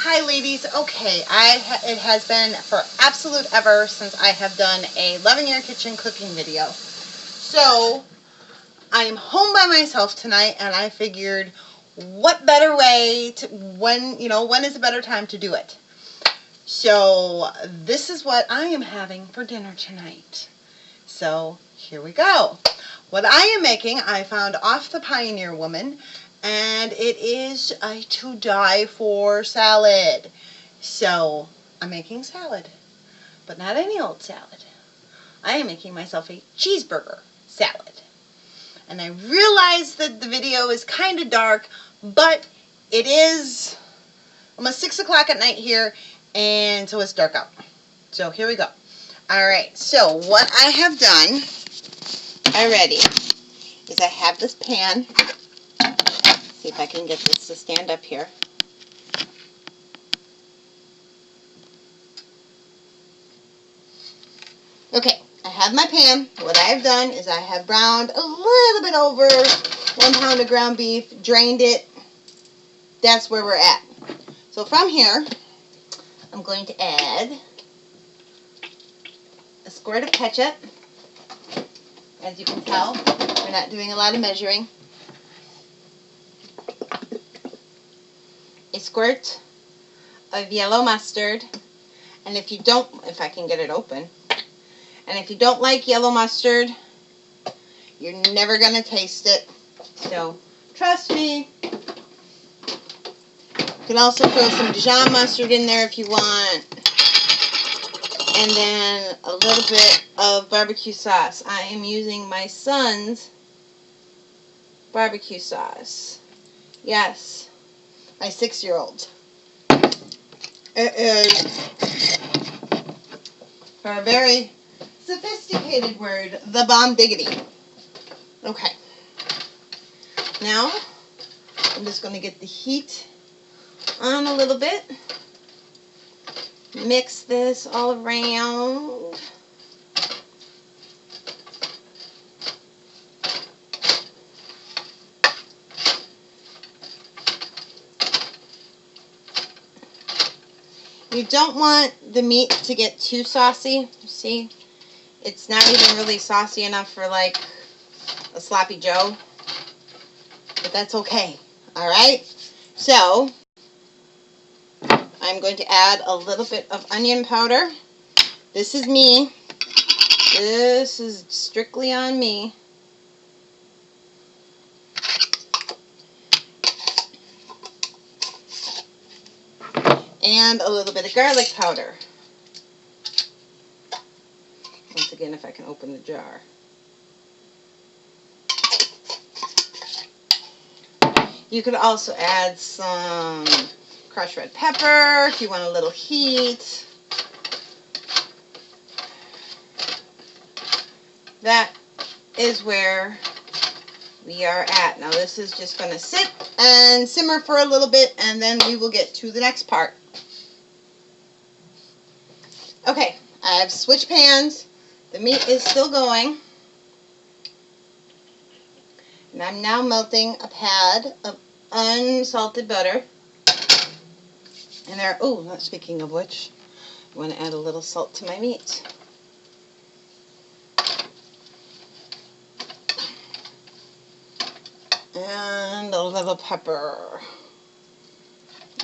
Hi ladies, okay, it has been for absolute ever since I have done a Loving Your Kitchen cooking video. So, I am home by myself tonight and I figured what better way to, when is a better time to do it? So, this is what I am having for dinner tonight. So, here we go. What I am making, I found off the Pioneer Woman, and it is a to die for salad. So, I'm making salad, but not any old salad. I am making myself a cheeseburger salad. And I realize that the video is kind of dark, but it is almost 6 o'clock at night here, and so it's dark out. So here we go. Alright, so what I have done already is I have this pan. See if I can get this to stand up here. Okay, I have my pan. What I have done is I have browned a little bit over 1 pound of ground beef, drained it. That's where we're at. So from here, I'm going to add a squirt of ketchup. As you can tell, we're not doing a lot of measuring. A squirt of yellow mustard. And if you don't, if I can get it open, and if you don't like yellow mustard, you're never going to taste it. So, trust me. You can also throw some Dijon mustard in there if you want. And then a little bit of barbecue sauce. I am using my son's barbecue sauce. Yes, my 6-year-old. It is, for a very sophisticated word, the bomb diggity. Okay. Now, I'm just going to get the heat on a little bit. Mix this all around. You don't want the meat to get too saucy. See, it's not even really saucy enough for like a sloppy Joe, but that's okay. All right, so I'm going to add a little bit of onion powder. This is me. This is strictly on me. And a little bit of garlic powder. Once again, if I can open the jar. You could also add some crushed red pepper if you want a little heat. That is where we are at. Now this is just going to sit and simmer for a little bit, and then we will get to the next part. Okay, I have switched pans. The meat is still going. And I'm now melting a pad of unsalted butter. And there, oh, speaking of which, I want to add a little salt to my meat. And a little pepper.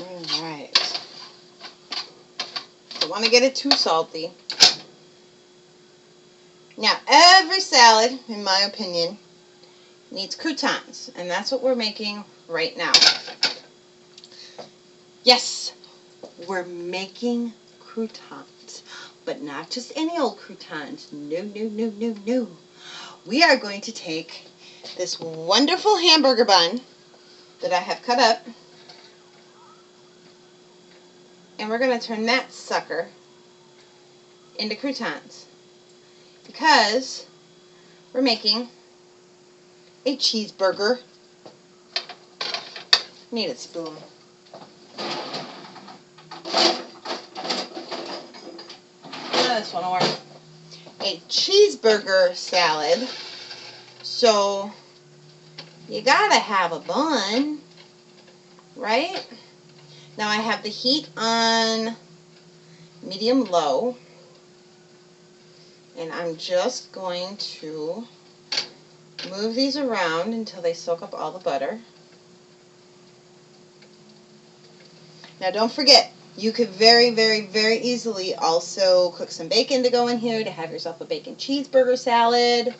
Alright. Don't want to get it too salty. Now, every salad, in my opinion, needs croutons. And that's what we're making right now. Yes, we're making croutons. But not just any old croutons. No, no, no, no, no. We are going to take this wonderful hamburger bun that I have cut up, and we're going to turn that sucker into croutons because we're making a cheeseburger. Need a spoon. This one will work. A cheeseburger salad. So you gotta have a bun, right? Now I have the heat on medium-low, and I'm just going to move these around until they soak up all the butter. Now don't forget, you could very, very, very easily also cook some bacon to go in here to have yourself a bacon cheeseburger salad.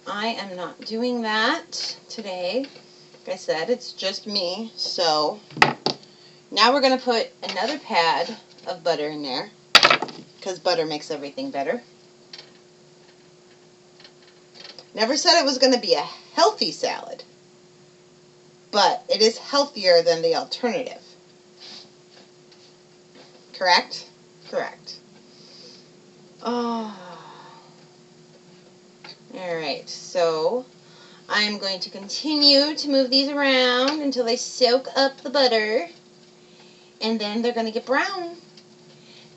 I am not doing that today. Like I said, it's just me. So now we're going to put another pad of butter in there, because butter makes everything better. Never said it was going to be a healthy salad, but it is healthier than the alternative. Correct? Correct. Oh. Alright, so I'm going to continue to move these around until they soak up the butter, and then they're going to get brown.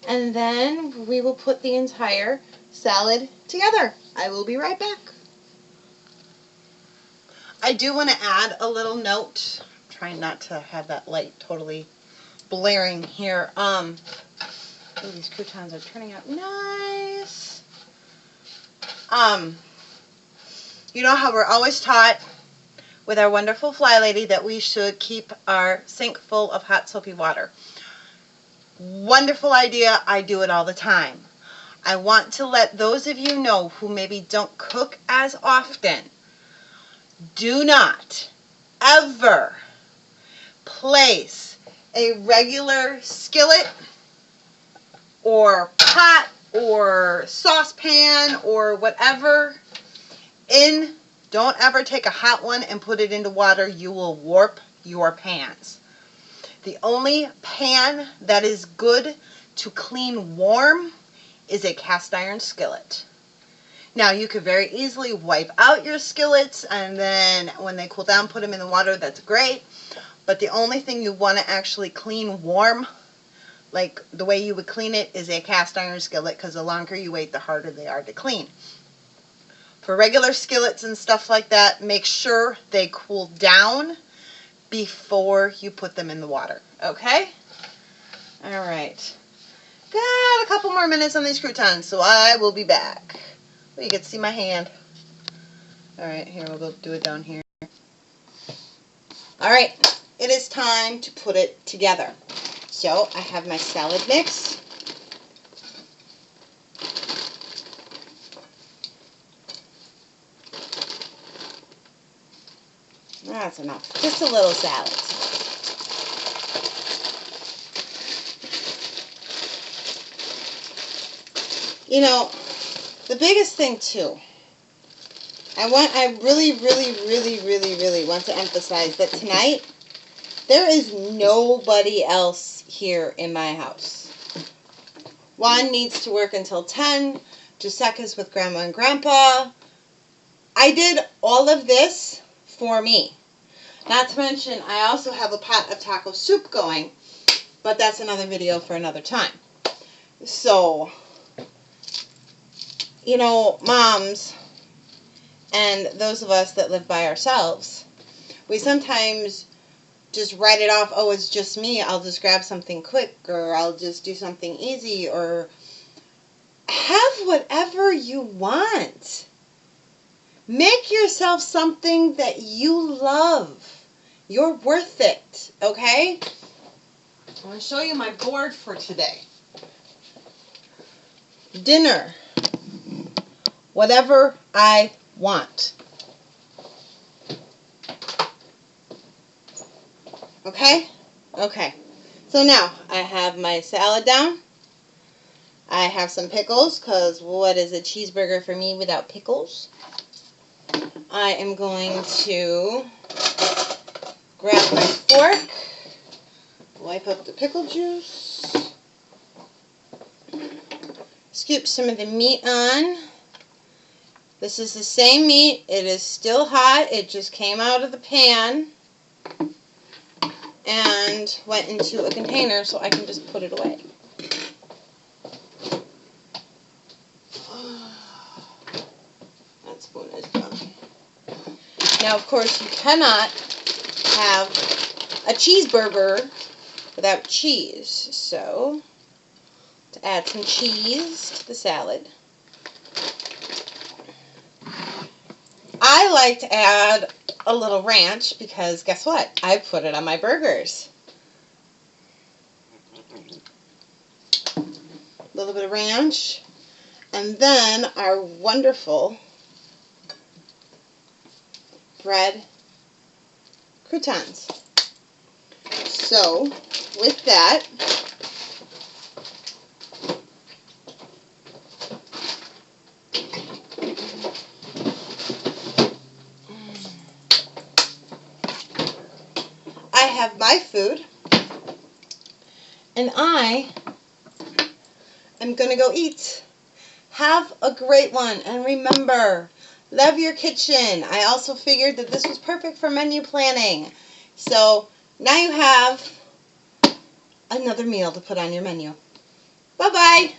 And then we will put the entire salad together. I will be right back. I do want to add a little note. I'm trying not to have that light totally blaring here. Oh, these croutons are turning out nice. You know how we're always taught with our wonderful fly lady that we should keep our sink full of hot soapy water. Wonderful idea. I do it all the time. I want to let those of you know who maybe don't cook as often, do not ever place a regular skillet or pot or saucepan or whatever in. Don't ever take a hot one and put it into water. You will warp your pans. The only pan that is good to clean warm is a cast iron skillet. Now you could very easily wipe out your skillets, and then when they cool down, put them in the water. That's great. But the only thing you want to actually clean warm, like the way you would clean it, is a cast iron skillet, because the longer you wait, the harder they are to clean. For regular skillets and stuff like that, make sure they cool down before you put them in the water. Okay? All right. Got a couple more minutes on these croutons, so I will be back. Oh, you can see my hand. All right, here, we'll go do it down here. All right, it is time to put it together. So I have my salad mix. That's enough. Just a little salad. You know, the biggest thing too, I really want to emphasize that tonight, there is nobody else here in my house. Juan needs to work until 10. Giuseppe's with Grandma and Grandpa. I did all of this for me. Not to mention, I also have a pot of taco soup going, but that's another video for another time. So, you know, moms and those of us that live by ourselves, we sometimes just write it off, oh, it's just me, I'll just grab something quick, or I'll just do something easy, or have whatever you want. Make yourself something that you love. You're worth it, okay? I'm going to show you my board for today. Dinner. Whatever I want. Okay? Okay. So now, I have my salad down. I have some pickles, because what is a cheeseburger for me without pickles? I am going to grab my fork, wipe up the pickle juice, scoop some of the meat on. This is the same meat. It is still hot. It just came out of the pan and went into a container so I can just put it away. That spoon is done. Now, of course, you cannot have a cheeseburger without cheese. So, to add some cheese to the salad. I like to add a little ranch because guess what? I put it on my burgers. A little bit of ranch. And then our wonderful bread croutons. So, with that, I have my food, and I am going to go eat. Have a great one, and remember, love your kitchen. I also figured that this was perfect for menu planning. So, now you have another meal to put on your menu. Bye-bye.